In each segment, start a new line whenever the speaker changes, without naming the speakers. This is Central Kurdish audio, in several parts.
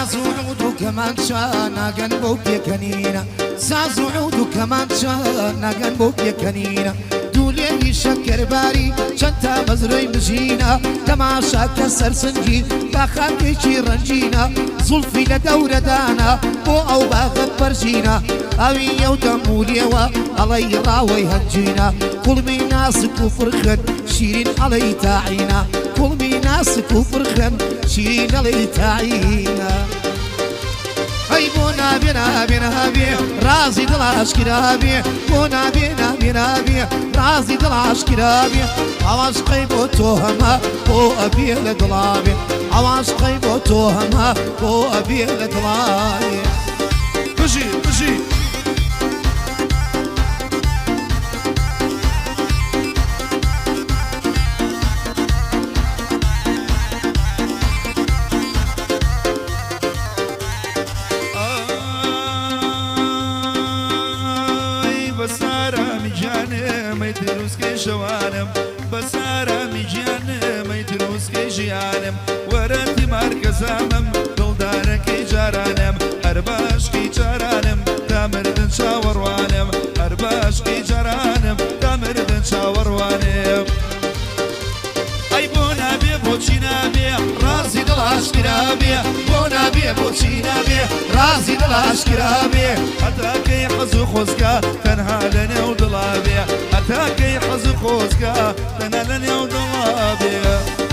ساز وعود وكمان شانا قلبو بيكنينا ساز وعود وكمان شانا قلبو بيكنينا دولي شكر باري شنتا مزري مجينا تماشا كسر سنجي باخاكي رنجينا زلفي لدورة دانا بو او باغب برجينا اوي يو دموليوا علي راوي هنجينا كل من ناسك وفرخن شيرين علي تاعينا كل من ناسك وفرخن شيرين علي تاعينا هاي بونا بينا بينا بي رازي دلاش كرابي بونا بينا بينا بي رازي دلاش كرابي عواش قيبو توهما بو ابي لدلابي عواش قيبو توهما بو ابي لدلابي بجي بجي
شوانم بسارة مجيانم يدروس كي جيانم وراتي مركزامم دلدارك جارانم أرباش كي جارانم تامردن شاوروانم أرباش كي جارانم تامردن شاوروانم أي بونا بي بوچينا بي رازي دلاش كرابي بونا بي بوچينا بي رازي دلاش كرابي حتى كي حزو خوزكا تنها لني ودلابي حتى كي حزو خوزكا تنها لني ودلابي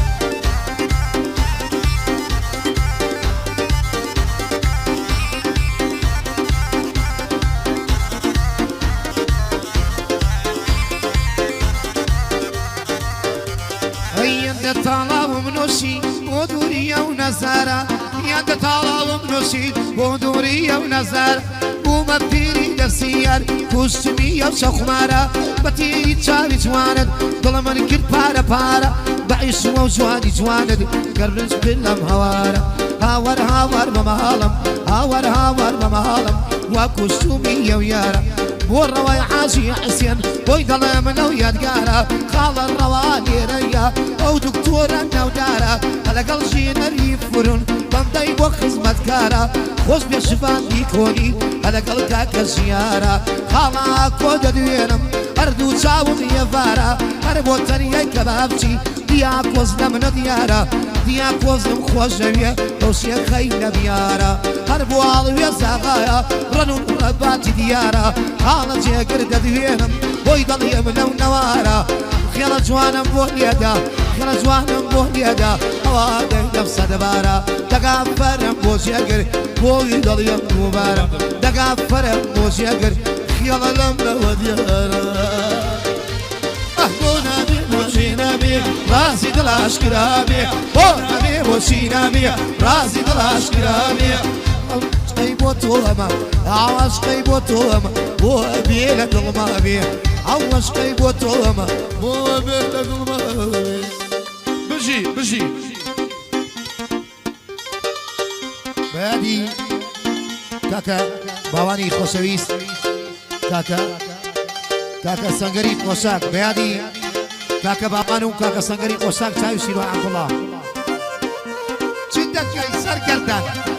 طلب منوشي بودورية ونزارة يد طلب منوشي بودورية ونزارة ومبتيري درسيار كوشتمية وشخمارة بتيري تشاري جواند ظلمن كل بارا بارا بعيش وجواني جواند قرنش بلم هوارة هاور هاور ممهالم هاور هاور ممهالم وكوشتمية ويارة والرواي حاجي حسين ويضل من وياد قارة خال الرواني ريا او دكتورة نودارة على قلشي نريف فرن بمضي وخزمة كارة خوش بيشفان بيكوني على قلقا كزيارة خالا كودة دوينم اردو تشاوم يفارة اربو تاني كبابتي دياك وزنم نديارة دياك وزنم خوشوية روسيا خينا بيارة اربو عالوية زاغايا رنون رباتي ديارة خالا جيقر دوينم ويضل يمنو نوارة خيالة جوانم بوهيدا خيالة جوانم بوهيدا هواده نفس دبارة دقافرم بوشيقر ويضل يمنو بارة دقافرم بوشيقر خيالة لمنا وديارة أهبونا بي بوشينا بي رازي دلاش كرابي بونا بي بوشينا بي رازي دلاش كرابي قيبو توهما عواش قيبو توهما بو أبي لدلما بي عواش قيبو توهما بو أبي لدلما بي
بجي بجي
بادي كاكا باواني خوشويس كاكا سنگري قوشاك بادي كاكا بابانو كاكا سنگري قوشاك چاوي شيرو عبد الله جدك يا سر كردان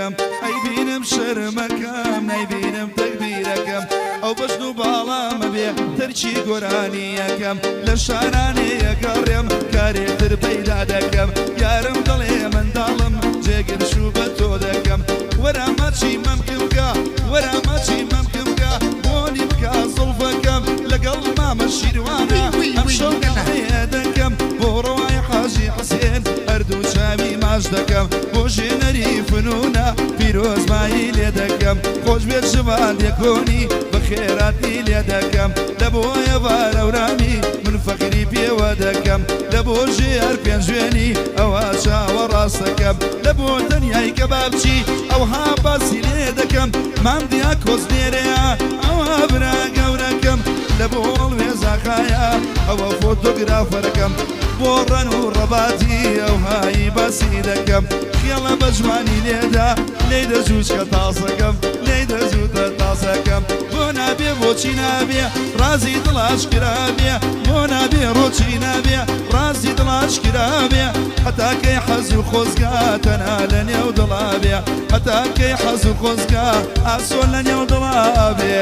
أيبينم شرمكم نايبينم تكبيركم أو بجنو بالا مبيع ترشي قرانيكم لشاراني يقرم كاري تربيدا دكم يارم ضلي من ظالم جيقن شوبتو دكم ورا ماشي ممكنكا ورا ماشي ممكنكا بوني بكا صلفكم لقل ما مشي روانا أمشو قنعي دكم بورواي حاجي حسين أردو شابي ماجد دەکەم بۆ ژێنەری فنونە پیرۆزمایی لێ دەکەم خۆش بێت شمان لێکۆنی بە خێراتی لێ دەکەم لە بۆیە بارەورامی من فەقیری پێوە دەکەم لە بۆ ژێر پێنجوێنی ئەوە چاوەڕاستەکەم لە بۆ تەنیای کە بابچی ئەوها باسی لێ دەکەم مامدیا کۆز لێرەیە ئەوە برا گەورەکەم لە بۆ هەڵوێزاخایە ئەوە فۆتۆگرافەرەکەم بۆ ڕەن و ڕەباتی ئەوهایی باسی دەکەم خێڵە بە جوانی لێدا لێی دەزووچکە تاسەکەم لێی دەزووتە تاسەکەم بۆ نابێ بۆچی نابێ ڕازی دڵاشکرابێ بۆ نابێ ڕۆچی نابێ ڕازی دڵاشکرابێ هەتاکەی حەز و خۆزگا تەنها لە نێو دڵابێ هەتاکەی حەز و خۆزگا ئاسۆ لە نێو دڵابێ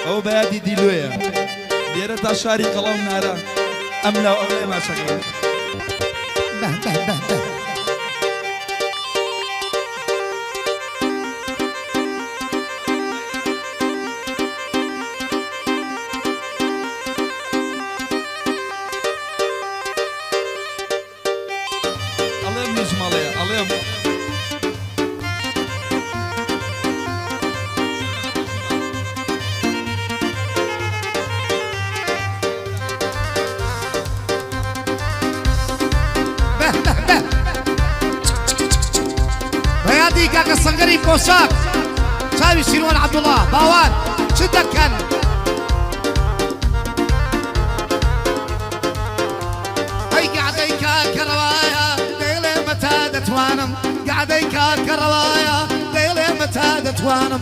ئەو بەیادی دیلوێە لێرە تا شاری قەڵاو نارە ئەم لاو ئەوێ ماشەکەم ئەڵێم نیژمەڵەیە ئەڵێم
بەیادی کاکە سەنگەری پۆشاک چاوی سیروان عەبدوڵڵا باوان چ دەکەن ئەی گەعدەی کاکە ڕەوایە دەیڵێ مەتا دەتوانم گەعدەی کاکە ڕەوایە دەیڵێ مەتا دەتوانم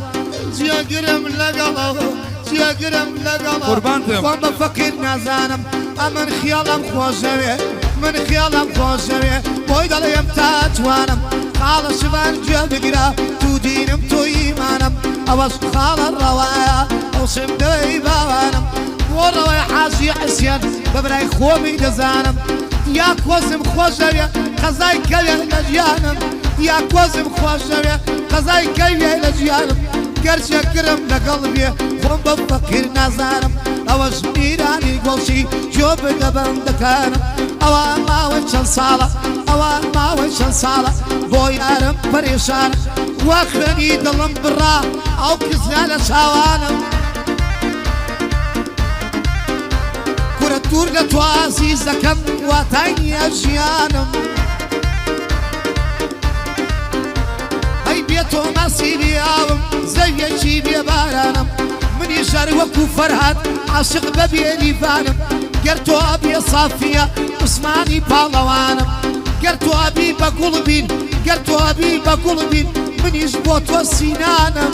جێگرم لەگەڵەوە جێگرم لەگەڵە
قوربانتم.
خۆم بە فەقیر نازانم ئەمن خیاڵم خۆشەوێ من خیاڵم خۆشەوێ بۆی دەڵێم تاتوانم خاڵە شوان گوێ بگرە تو دینم تو ئیمانم ئەوەش خاڵە ڕەوایە ئەو سمدەی باوانم بۆ ڕەوای حاجی حسێن بە برای خۆمی دەزانم یا کۆزم خۆشەوێ قەزای کەوێ لە ژیانم یا کۆزم خۆشەوێ قەزای کەوێ لە ژیانم گەرچێکرم لەگەڵ بێ خۆم بە فەقیر نازانم ئەوەش میرانی گۆڵشی جۆ بدە بەندەکانم ئەوە ماوەی چەند ساڵە ئەوە ماوەی چەند ساڵە بۆ یارم پەرێشانم وا خوێنی دڵم بڕا ئەو کزیا لە چاوانم کورە دوور لە تۆ ئازیزەکەم واتای نییە ژیانم ئەی بێتۆ ماسیلیاوم زەویەکی بێبارانم منی شار وەکو فەرهاد عاشق بە بێریڤانم گەر تۆ ئەبێ سافیە عوسمانی پاڵەوانم گەر تۆ ئەبی بە گوڵ بین گەر تۆ ئەبی بە گوڵ بین منیش بۆ تۆ سینانم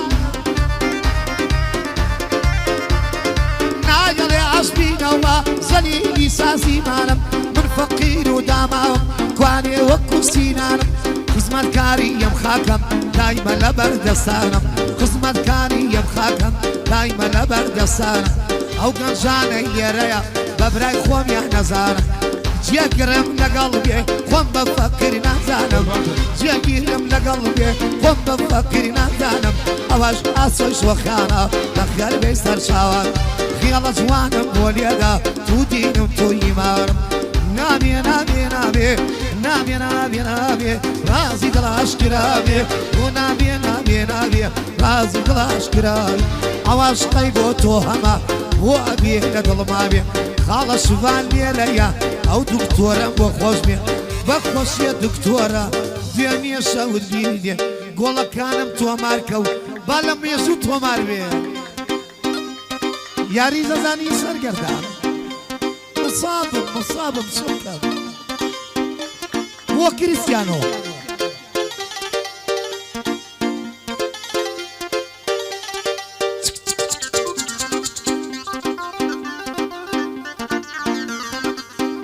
ناگەڵێ عەشبینەوە زەلیلی سازیمانم من فەقیر و داماوم کوانێ وەکو سینانم خزمەتکاری یەم خاکەم دایمە لە بەردەستانم خزمەتکاری یەم خاکەم دایمە لە بەردەستانم ئەو گەنجانەی لێرەیە بە برای خۆمیان نەزانم جێگرم لەگەڵ بێ خۆم بە فەقیری نازانم جێگیرم لەگەڵ بێ خۆم بە فەقیری نازانم ئەوەش ئاسۆی شۆخانە بە خەربەی سەرچاوان خیاڵە جوانم بۆ لێدا تو دینم تو ئیمانم نامێ نامێ نامێ نامێ نامێ نامێ ڕازی دڵاشکرابێ بۆ نامێ نامێ نامێ ڕازی دڵاشکرابێ ئەوەش قەی بۆ تۆ هەمە بۆ ئەبێ لە دڵمابێ خاڵە شوان لێرەیە ئەو دکتۆرە بۆ خۆش بێ بە خۆشیە دکتۆرە دوێنیە شەود بینێ گۆڵەکانم تۆمارکە و با لە مێژوو تۆمار بێ یاری زەزانی سەرگەردان مصابم سوکەم بۆ کریستیانۆ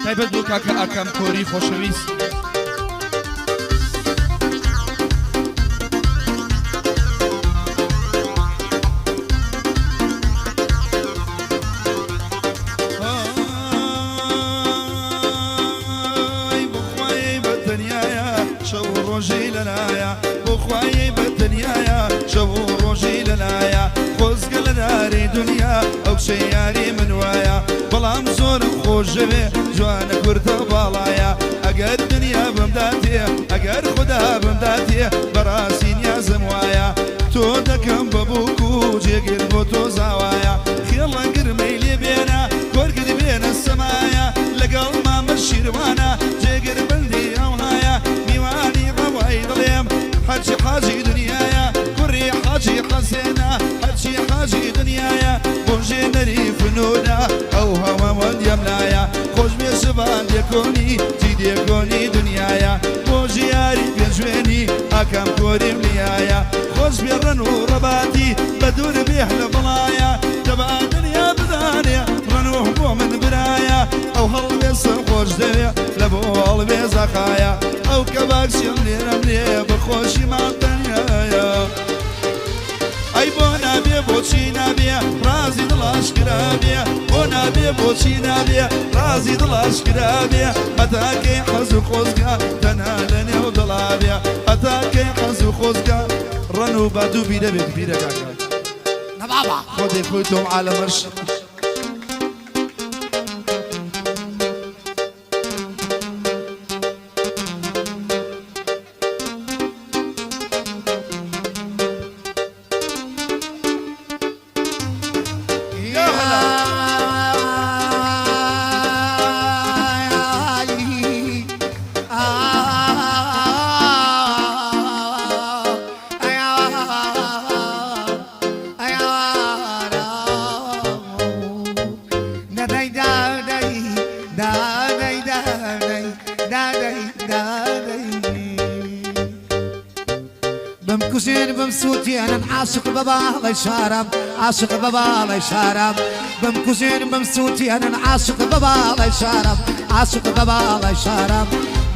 تایبەت بۆ کاکە ئاکام کۆری خۆشەویست بخوای بەتەنیایە شەو ڕۆژی لەلایە بخوای بەتەنیایە شەو ڕۆژی لەلایە خۆزگە لە داری دنیا ئەو شەیاری من وایە بەڵام زۆرم خۆشەوێ جوانە کورتە باڵایە اگر دنیا بمداتی اگر خدا بمداتی براسی نیازم وایا تو دکم ببوکو جگر بو تو زوایا خیلا گرمی لی بینا گرگی بینا السمایا لقل ما مشيروانا جگر بلدي اوهایا میوانی قوای ظلیم حجي حاجي دنیایا كري حاجي حسينا حجي حاجي دنيايا بوجي نري فنونا او هوا ود يملايا خوش بيشبان ديكوني تي ديكوني دنيايا بوجي ياري بيجويني اكام كوري مليايا خوش بيرنو رباتي بدور بيحل بلايا تبع دنيا بدانيا رنوح بو من برايا او هل بيس خوش دنيا لبو هل بيس اخايا او كباك شملي رملي بخوشي مع الدنيا اي بونا بي بوشي نابيا رازي دلاش كرابيا بونا بي بوشي نابيا رازي دلاش كرابيا اتاكي حزو خوزكا تنالني ودلابيا اتاكي حزو خوزكا رنو بادو بيدا بيك بيدا كاكا
نبابا
خودي خويتهم على مرش
بمكوزين بمسوتي انا عاشق بابا الله يشارم عاشق بابا الله يشارم بمكوزين بمسوتي انا عاشق بابا الله يشارم عاشق بابا الله يشارم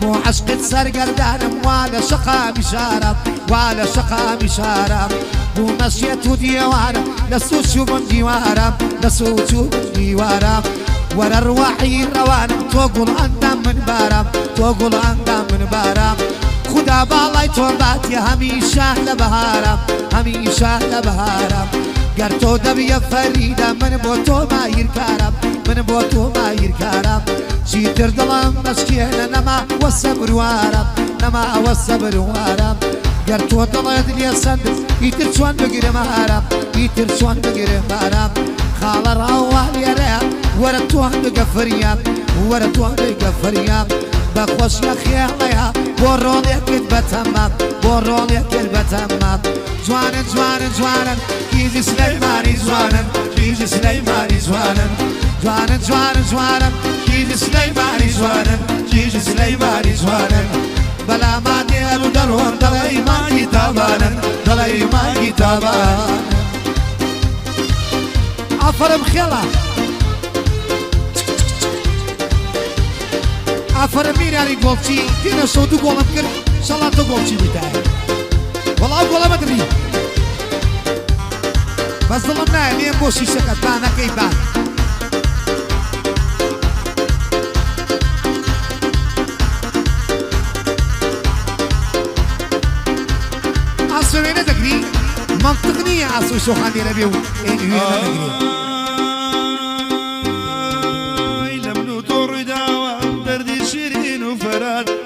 مو عشقة سر قردانم ولا شقا مشارم ولا شقا مشارم مو مشيت وديوانم لسو شوفن ديوارم لسو شوفن ديوارم ورا الرواحي روانم توقل اندام من بارم توقل اندام من بارم خدا بالای تو بات یا همیشه لبهارم همیشه لبهارم گر تو دبی فریدم من با تو مایر کارم من با تو مایر کارم چی تر دلم مسکینه نما و صبر وارم نما و صبر وارم گر تو دلت لی سند ایتر چون بگیرم هارم ایتر چون بگیرم هارم خاله راوال یارم ورا تو هم بگفریم ورا تو هم بگفریم بخوش لخياليها بورولي كذبة تمام بورولي كذبة تمام جوانا جوانا جوانا كيزي سليماني جوانا كيزي سليماني جوانا جوانا جوانا جوانا كيزي سليماني جوانا كيزي سليماني جوانا بلا ما ديالو درهم دلي ما كتابانا دلي ما كتابانا عفر مخيلة عفر ميراني قولتي دينا صوتو قولم كر صلاتو قولتي بتاعي والله قولم ادري بس ظلمنا ليه بوشي سكت بانا كيبان عصر وين تقري منطقني عصر شو خاني ربيو ايه تقري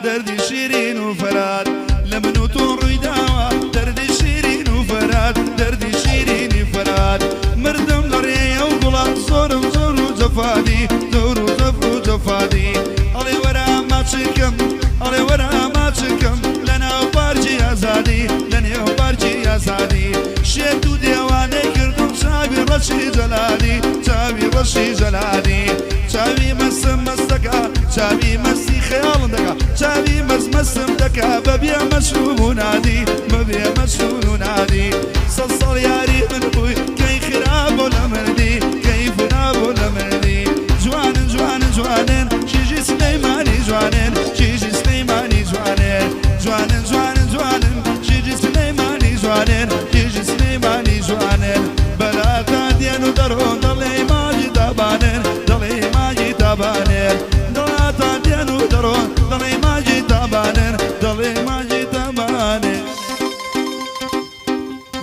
دردي شيرين وفراد لمنو تروي داوا دردي شيرين وفراد دردي شيرين وفراد مردم لريا وقلان زور زور وجفادي زور وزفر وجفادي علي ورا ما تشكم علي ورا ما تشكم لنا وبارجي ازادي لنا وبارجي ازادي شيتو ديواني كردم شابي رشي جلالي شابي رشي جلالي شابي مسم مسكا شابي مسي خيال دكا شابي مسم دكا ببيع مشروب نادي ببيع مشروب نادي صلصل ياري من بوي كي خراب ولا مردي كيف ناب ولا مردي جوان جوان جوانين شيجي سليماني جوانين شيجي سليماني جوانين جوانين جوانين جوانين شيجي سليماني جوانين شيجي سليماني جوانين بلا تادين ودرهم ضلي ما جتابانين ضلي ما جتابانين ضلا تادين ودرهم ضلي ما جتابانين ضلي ما جتابانين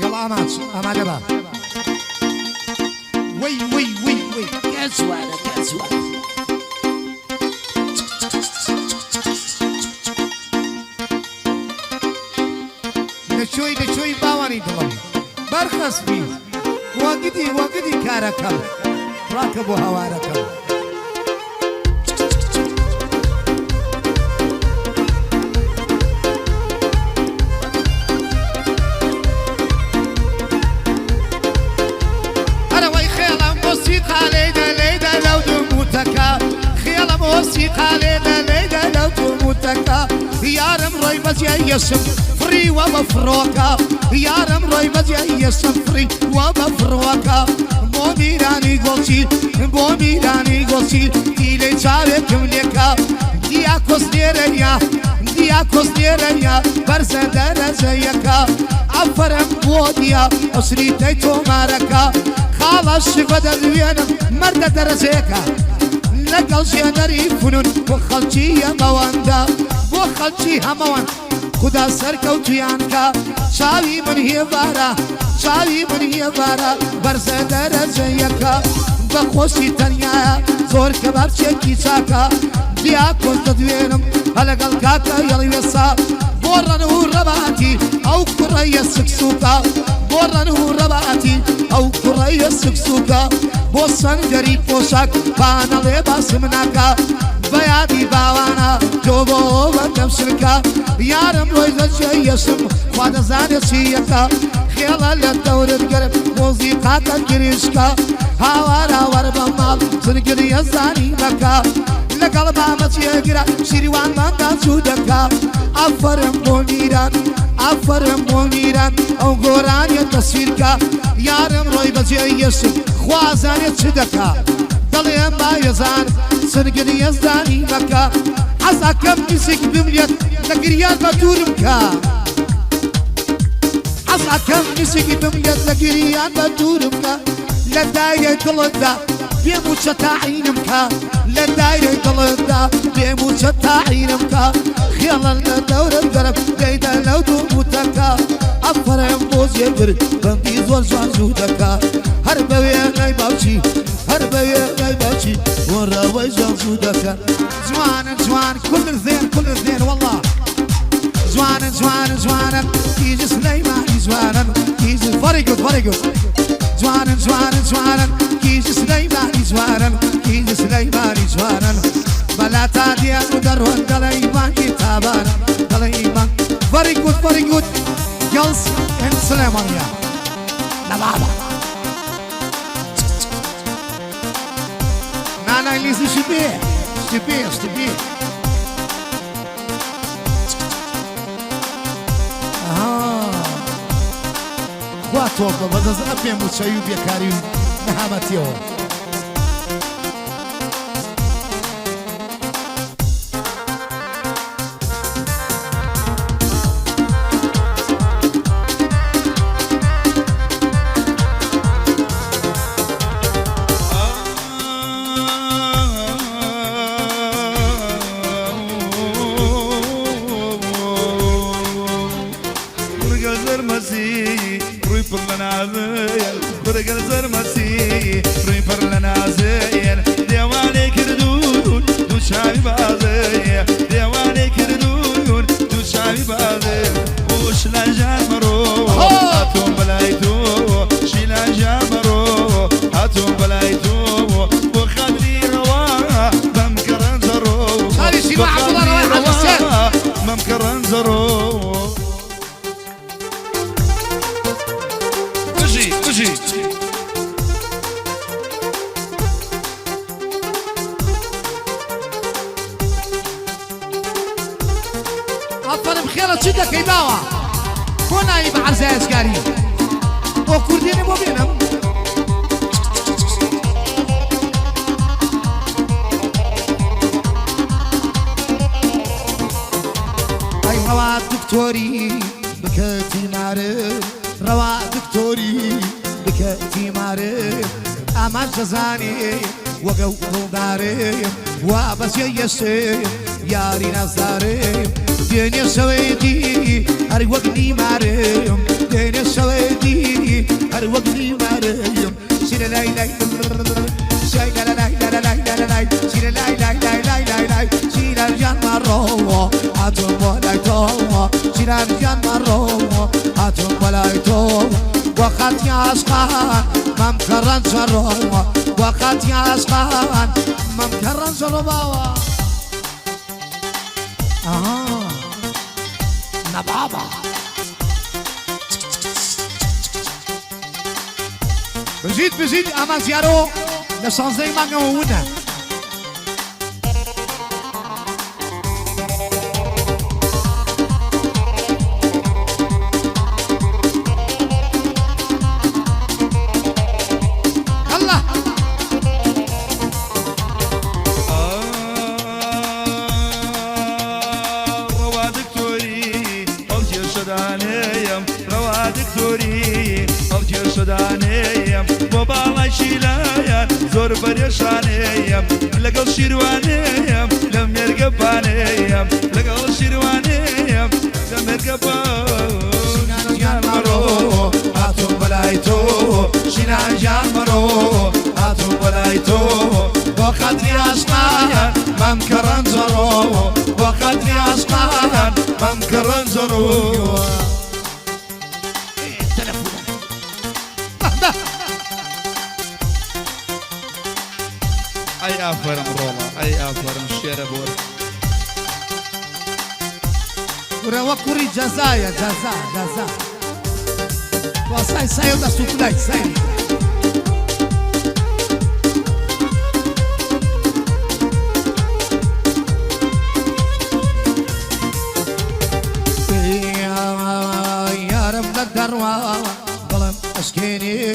يلا أمات أمات بقى وي وي وي وي كاسوانا كاسوانا وەرخەسبی وەگدی کارەکەم ڕاکە بۆ هەوارەکەم هەرەوەی خێڵە مۆسیقا لێدە لەو دوو موتەکە خێڵە مۆسیقا لێدە لەو دوو موتەکە یارم ڕۆی بەجێ یەسم فری وە بە فڕۆکە یارم ڕۆی بەجێ یەسم فری وە بە فڕۆکە بۆ میرانی گۆچیل دیلەی چاوێکم لێکە دیا کۆستێرەیە بەرزە دەرەجەیەکە ئەفەرم بۆ دیا ئەسریتەی تۆمارەکە خاڵە شفە دەدوێنم مەردە دەرەجەیەکە لەگەڵ ژێنەری فنون بۆ خەڵکی ئەمەوەندە بۆ خەڵکی هەمەوەند خدا سەرکەوتویانکە چاوی من هێوارە بەرزە دەرەجەیەکە بە خۆشی تەنیایە زۆر کە بارچێکی چاکە دیا کۆز دەدوێنم هەلەگەڵ کاکە یەڵی وێسا بۆ ڕەن و ڕەباتی ئەو کوڕەیە سکسوکە بۆ ڕەن و ڕەباتی ئەو کوڕەیە سکسوکە بۆ سەنگەری پۆشاک پانەڵێ باسم ناکە بەیادی باوانە تۆ بۆ بەردەم شرکە یارم ڕۆی لەجێ یەسم خوا دەزانێت چی یەکە خێڵە لە دەورت گەرم مۆزیقاکە گریشکە هاوارە وەرە بە ماڵ زنگریە زانی مەکە لەگەڵ بامەچێگرە شیروانماندا چوو دەکا ئەفەرم بۆ میران ئەو گۆرانیە تەسویرکە یارم ڕۆی بەجێ یەسم خوازانێت چ دەکا دەڵێم بایەزان سنگریە زانی مەکە حەزەکەم میسک بمرێت لە گریان بە دوورم کە حەزەکەم میسکی بمرێت لە گریان بە دوورم کە لە دایرەی دڵتدا بێم و چەتاعینم کە لە دایرەی دڵتدا بێم و چەتاعینم کە خێڵە لە دەورم گەرم دەیدە لەو دوو موتەکە ئەفەرم بۆ جێگر بەندی زۆر جوان جوو دەکا هەر بە وێنەی باوچی بۆ ڕەوەی جوان جوو دەکە جوان كل الزين والله جوانن يجي سليماني جوانن يجي very good جوانن يجي سليماني جوانن بلا تاديا ودرون دليمان كتابان دليمان very good girls and سليمانيا نبابا نانا ليزي شبيه خوا تۆپە بەدەزە پێم و چەوی و بێکاری و نەهامەتیەوە
برقل زرمسي ريفر لنا زين ديواني كردون دو شعبي بازي ديواني كردون دو شعبي بازي وش لا جامرو هاتون بلايتو شيلا جامرو هاتون بلايتو وخدري روا بمكرن زرو بمكرن زرو تجي
أفضل بخيرة جدا كيباوة كنا يبقى عزيز كاري وكردين مبينم أي روا دكتوري بكتي معرف روا دكتوري بكتي معرف أما جزاني وقو داري وابس يسي ياري نزاري دنيا سويدي هر وقتي مريم دنيا سويدي هر وقتي مريم سير لاي لاي سير لاي لاي سير لاي لاي سير الجان مرو هاتم ولاي تو سير الجان مرو هاتم ولاي تو وقت عشقان ممكرن جرو وقت عشقان ممكرن جرو بابا نبابا بزيد اما زيارو لشانزي مانگونه
زور بريشانيم لقل شيروانيم لم يرقبانيم لقل شيروانيم لم يرقبان شنان جان مرو هاتو بلايتو شنان جان مرو هاتو بلايتو وقدري عشقان ممكرن زرو وقدري عشقان ممكرن زرو أي أفرم رولا أي أفرم شيربور
ورا وكوري جزايا جزا وصاي سايو دا سوكلاي ساي يا رب الدروا ظلم أشكيني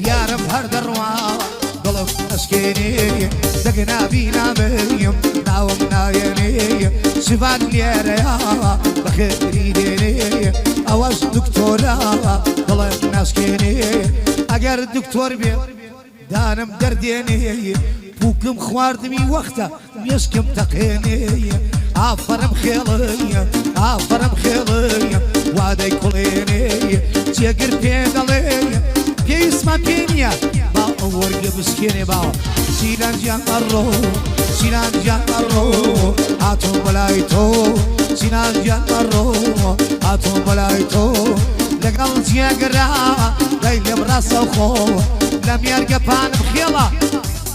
يا رب هالدروا ظلم أشكيني دقنا بينا بيم داومنا يني شفان ليريا بخيري ديني أواز دكتورا ظلم ناسكيني أجر دكتور بي دانم درديني بوكم خواردمي وقتا ميسكم تقيني عفرم خيلي وادي كليني تيقر بيدالي بيسما بينيا ورقة بسكيني باو سيلان جان مرو هاتو بلايتو سيلان جان مرو هاتو بلايتو لقل تيقرا ليلي براسا وخو لم يرقى بان بخيلا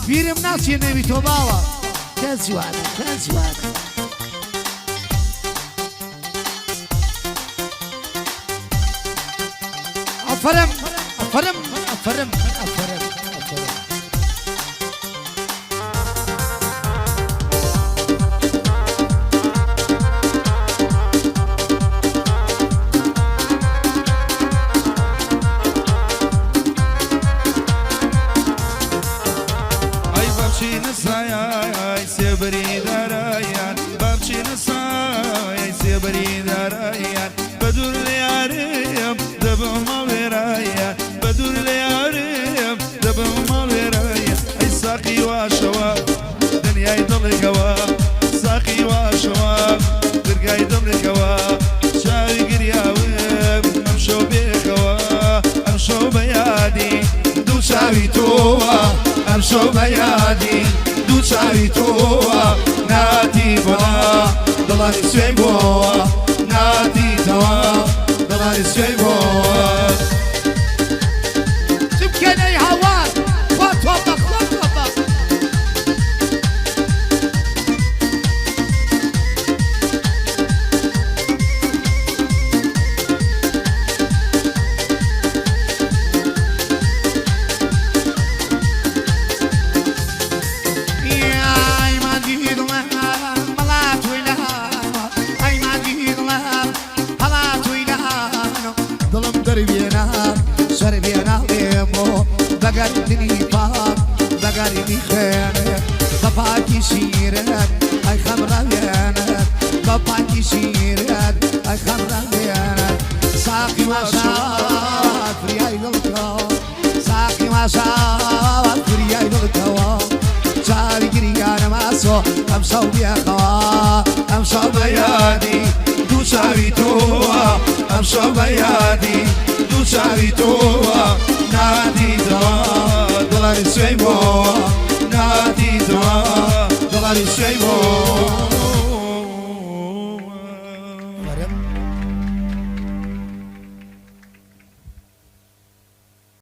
بيرم ناسي نبي تو باوا كازوانا أفرم
بدور لياريم دبم ورايا بدور لياريم دبم ورايا اي ساقي وشواب دنيا يضل قوا ساقي وشواب درقا يضل قوا شاوي قرياوي امشو بيقوا امشو بيادي دو شاوي توا امشو بيادي دو شاوي توا نادي بلا ضلاني سويبوا نادي توا ضلاني سويبوا
تبكيني هوان وطوبك بقردني فاق بقردني خيانة باباكي شيرات اي خمرة بيانات باباكي شيرات اي خمرة بيانات ساقي ما شاء فرياي للكوا ساقي ما شاء فرياي للكوا شاري قريانا ما سو امشو بيا قوا امشو بيادي دو شاري توا امشو بيادي دو شاري توا نادي دوا ضلاني سويبو